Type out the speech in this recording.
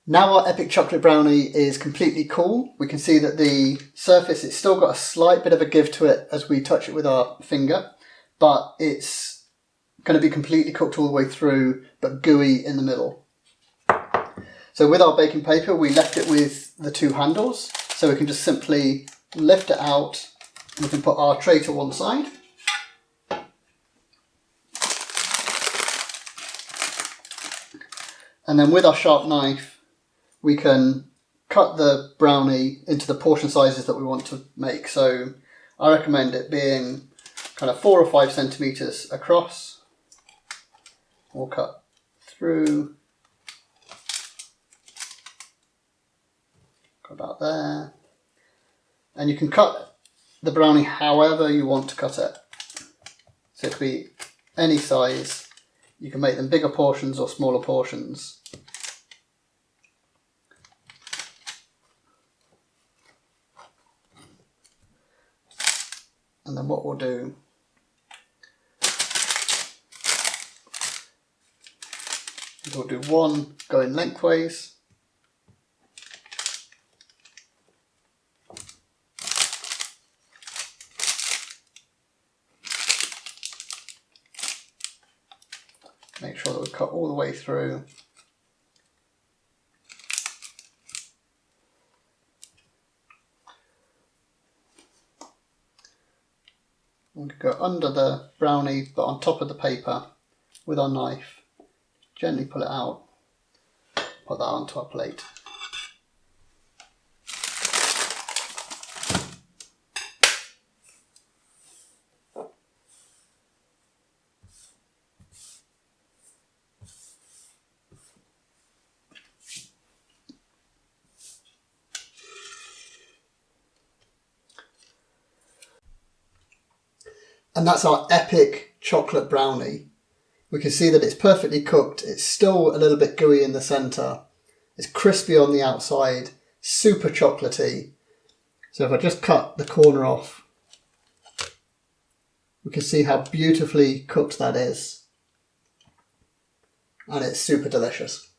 Now our epic chocolate brownie is completely cool. We can see that the surface, it's still got a slight bit of a give to it as we touch it with our finger, but it's going to be completely cooked all the way through, but gooey in the middle. So with our baking paper, we left it with the two handles, so we can just simply lift it out and we can put our tray to one side. And then with our sharp knife, we can cut the brownie into the portion sizes that we want to make. So I recommend it being kind of 4 or 5 centimeters across. We'll cut through about there. And you can cut the brownie however you want to cut it. So it could be any size. You can make them bigger portions or smaller portions. And then what we'll do is we'll do one going lengthways. Make sure that we cut all the way through. We can go under the brownie, but on top of the paper with our knife. Gently pull it out, put that onto our plate. And that's our epic chocolate brownie. We can see that it's perfectly cooked. It's still a little bit gooey in the centre. It's crispy on the outside, super chocolatey. So if I just cut the corner off, we can see how beautifully cooked that is. And it's super delicious.